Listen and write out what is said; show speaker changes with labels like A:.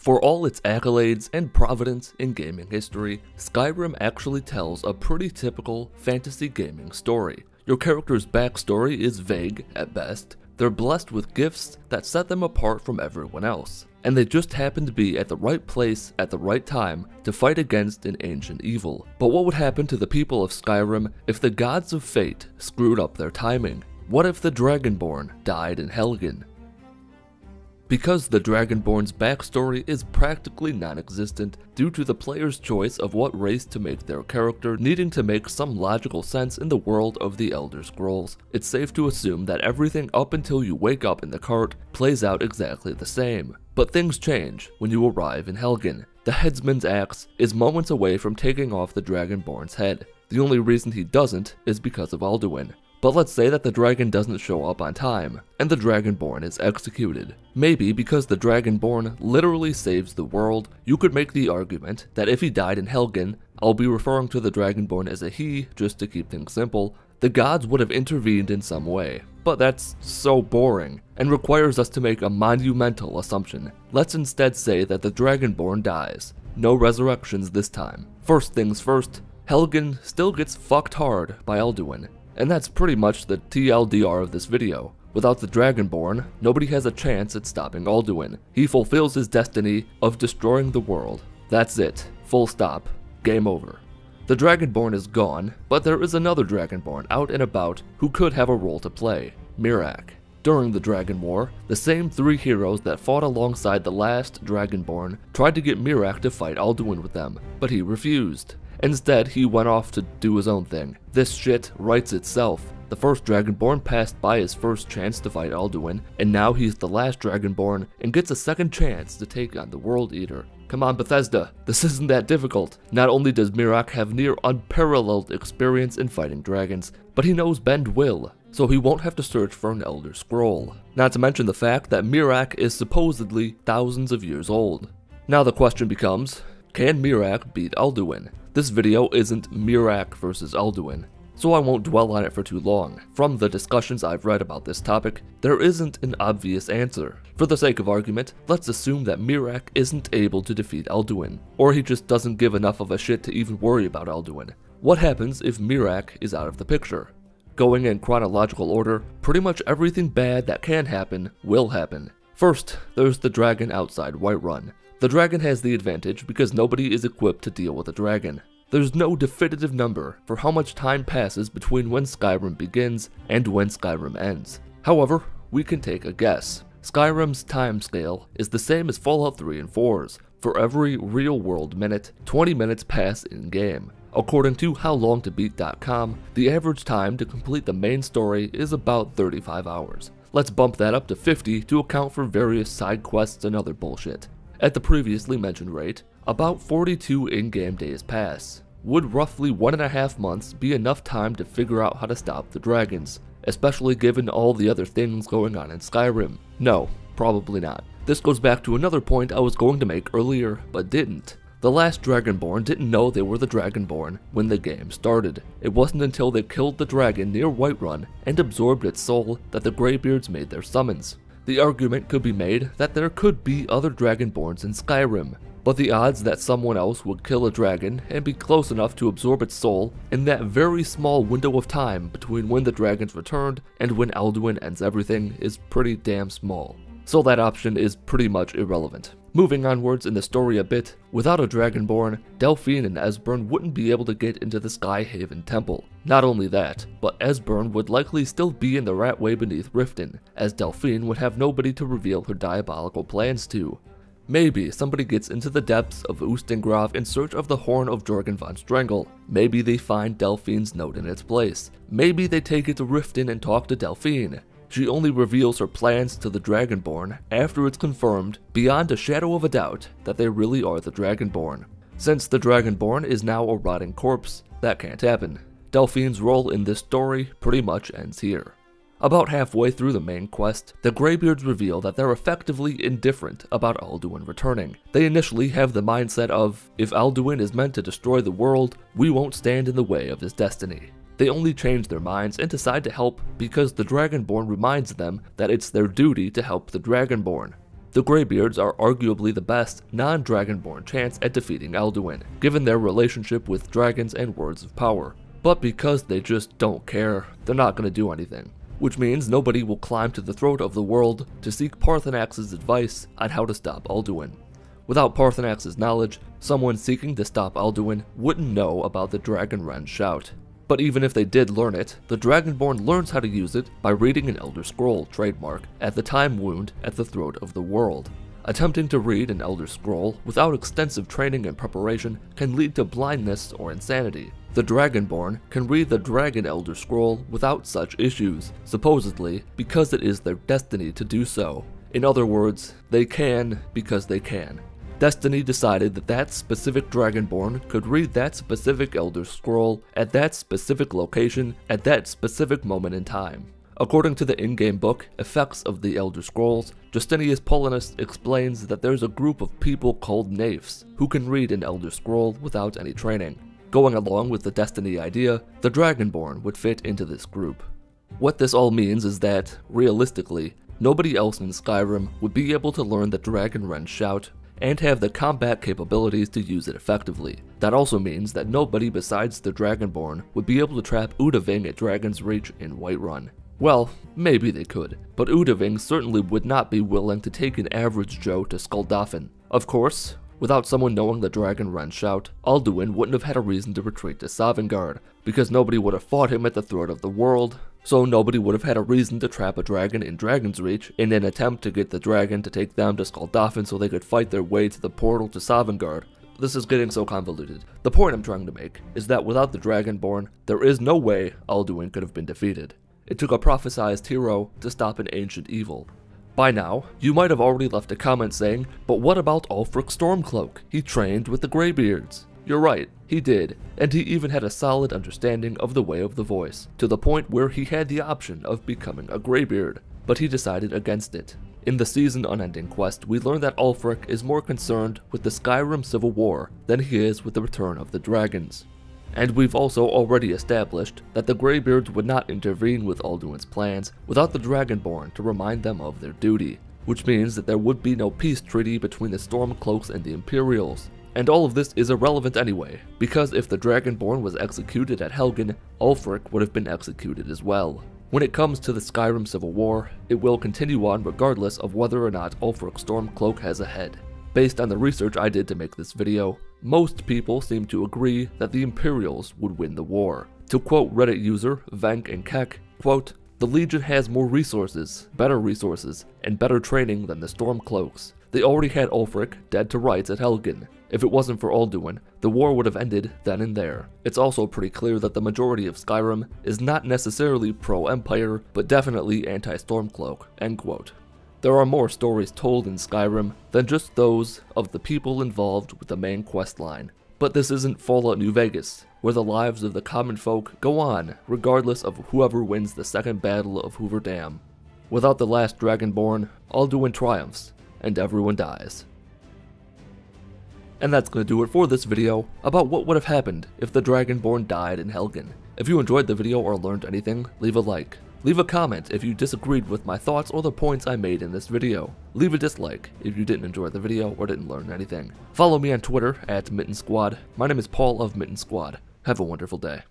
A: For all its accolades and providence in gaming history, Skyrim actually tells a pretty typical fantasy gaming story. Your character's backstory is vague at best, they're blessed with gifts that set them apart from everyone else, and they just happen to be at the right place at the right time to fight against an ancient evil. But what would happen to the people of Skyrim if the gods of fate screwed up their timing? What if the Dragonborn died in Helgen? Because the Dragonborn's backstory is practically non-existent due to the player's choice of what race to make their character needing to make some logical sense in the world of the Elder Scrolls, it's safe to assume that everything up until you wake up in the cart plays out exactly the same. But things change when you arrive in Helgen. The Headsman's axe is moments away from taking off the Dragonborn's head. The only reason he doesn't is because of Alduin. But let's say that the dragon doesn't show up on time, and the Dragonborn is executed. Maybe because the Dragonborn literally saves the world, you could make the argument that if he died in Helgen, I'll be referring to the Dragonborn as a he just to keep things simple, the gods would have intervened in some way. But that's so boring, and requires us to make a monumental assumption. Let's instead say that the Dragonborn dies. No resurrections this time. First things first, Helgen still gets fucked hard by Alduin. And that's pretty much the TLDR of this video. Without the Dragonborn, nobody has a chance at stopping Alduin. He fulfills his destiny of destroying the world. That's it. Full stop. Game over. The Dragonborn is gone, but there is another Dragonborn out and about who could have a role to play. Miraak. During the Dragon War, the same three heroes that fought alongside the last Dragonborn tried to get Miraak to fight Alduin with them, but he refused. Instead, he went off to do his own thing. This shit writes itself. The first Dragonborn passed by his first chance to fight Alduin, and now he's the last Dragonborn and gets a second chance to take on the World Eater. Come on, Bethesda, this isn't that difficult. Not only does Miraak have near unparalleled experience in fighting dragons, but he knows bend will, so he won't have to search for an Elder Scroll. Not to mention the fact that Miraak is supposedly thousands of years old. Now the question becomes, can Miraak beat Alduin? This video isn't Miraak versus Alduin, so I won't dwell on it for too long. From the discussions I've read about this topic, there isn't an obvious answer. For the sake of argument, let's assume that Miraak isn't able to defeat Alduin, or he just doesn't give enough of a shit to even worry about Alduin. What happens if Miraak is out of the picture? Going in chronological order, pretty much everything bad that can happen will happen. First, there's the dragon outside Whiterun. The dragon has the advantage because nobody is equipped to deal with a dragon. There's no definitive number for how much time passes between when Skyrim begins and when Skyrim ends. However, we can take a guess. Skyrim's timescale is the same as Fallout 3 and 4's. For every real-world minute, 20 minutes pass in-game. According to HowLongToBeat.com, the average time to complete the main story is about 35 hours. Let's bump that up to 50 to account for various side quests and other bullshit. At the previously mentioned rate, about 42 in-game days pass. Would roughly 1.5 months be enough time to figure out how to stop the dragons, especially given all the other things going on in Skyrim? No, probably not. This goes back to another point I was going to make earlier, but didn't. The last Dragonborn didn't know they were the Dragonborn when the game started. It wasn't until they killed the dragon near Whiterun and absorbed its soul that the Greybeards made their summons. The argument could be made that there could be other Dragonborns in Skyrim, but the odds that someone else would kill a dragon and be close enough to absorb its soul in that very small window of time between when the dragons returned and when Alduin ends everything is pretty damn small. So that option is pretty much irrelevant. Moving onwards in the story a bit, without a Dragonborn, Delphine and Esbern wouldn't be able to get into the Skyhaven Temple. Not only that, but Esbern would likely still be in the Ratway beneath Riften, as Delphine would have nobody to reveal her diabolical plans to. Maybe somebody gets into the depths of Ustengrav in search of the Horn of Jorgen von Strangel. Maybe they find Delphine's note in its place. Maybe they take it to Riften and talk to Delphine. She only reveals her plans to the Dragonborn after it's confirmed, beyond a shadow of a doubt, that they really are the Dragonborn. Since the Dragonborn is now a rotting corpse, that can't happen. Delphine's role in this story pretty much ends here. About halfway through the main quest, the Greybeards reveal that they're effectively indifferent about Alduin returning. They initially have the mindset of, if Alduin is meant to destroy the world, we won't stand in the way of his destiny. They only change their minds and decide to help because the Dragonborn reminds them that it's their duty to help the Dragonborn. The Greybeards are arguably the best non-Dragonborn chance at defeating Alduin, given their relationship with dragons and words of power. But because they just don't care, they're not going to do anything. Which means nobody will climb to the throat of the world to seek Parthenax's advice on how to stop Alduin. Without Parthenax's knowledge, someone seeking to stop Alduin wouldn't know about the Dragonren shout. But even if they did learn it, the Dragonborn learns how to use it by reading an Elder Scroll trademark at the time wound at the throat of the world. Attempting to read an Elder Scroll without extensive training and preparation can lead to blindness or insanity. The Dragonborn can read the Dragon Elder Scroll without such issues, supposedly because it is their destiny to do so. In other words, they can because they can. Destiny decided that that specific Dragonborn could read that specific Elder Scroll at that specific location at that specific moment in time. According to the in-game book, Effects of the Elder Scrolls, Justinius Paulinus explains that there's a group of people called Naifs who can read an Elder Scroll without any training. Going along with the Destiny idea, the Dragonborn would fit into this group. What this all means is that, realistically, nobody else in Skyrim would be able to learn the Dragonren shout and have the combat capabilities to use it effectively. That also means that nobody besides the Dragonborn would be able to trap Udaving at Dragon's Reach in Whiterun. Well, maybe they could, but Udaving certainly would not be willing to take an average Joe to Skuldafn. Of course, without someone knowing the Dragonren shout, Alduin wouldn't have had a reason to retreat to Sovngarde, because nobody would have fought him at the throat of the world, so nobody would have had a reason to trap a dragon in Dragon's Reach in an attempt to get the dragon to take them to Skuldafn so they could fight their way to the portal to Sovngarde. This is getting so convoluted. The point I'm trying to make is that without the Dragonborn, there is no way Alduin could have been defeated. It took a prophesized hero to stop an ancient evil. By now, you might have already left a comment saying, but what about Ulfric Stormcloak? He trained with the Greybeards. You're right, he did, and he even had a solid understanding of the Way of the Voice, to the point where he had the option of becoming a Greybeard, but he decided against it. In the season unending quest, we learn that Ulfric is more concerned with the Skyrim Civil War than he is with the return of the dragons. And we've also already established that the Greybeards would not intervene with Alduin's plans without the Dragonborn to remind them of their duty, which means that there would be no peace treaty between the Stormcloaks and the Imperials. And all of this is irrelevant anyway, because if the Dragonborn was executed at Helgen, Ulfric would have been executed as well. When it comes to the Skyrim Civil War, it will continue on regardless of whether or not Ulfric Stormcloak has a head. Based on the research I did to make this video, most people seem to agree that the Imperials would win the war. To quote Reddit user Vank and Keck, quote, "The Legion has more resources, and better training than the Stormcloaks. They already had Ulfric dead to rights at Helgen. If it wasn't for Alduin, the war would have ended then and there. It's also pretty clear that the majority of Skyrim is not necessarily pro-Empire, but definitely anti-Stormcloak," end quote. There are more stories told in Skyrim than just those of the people involved with the main questline. But this isn't Fallout New Vegas, where the lives of the common folk go on regardless of whoever wins the second battle of Hoover Dam. Without the last Dragonborn, Alduin triumphs, and everyone dies. And that's going to do it for this video about what would have happened if the Dragonborn died in Helgen. If you enjoyed the video or learned anything, leave a like. Leave a comment if you disagreed with my thoughts or the points I made in this video. Leave a dislike if you didn't enjoy the video or didn't learn anything. Follow me on Twitter at Mitten Squad. My name is Paul of Mitten Squad. Have a wonderful day.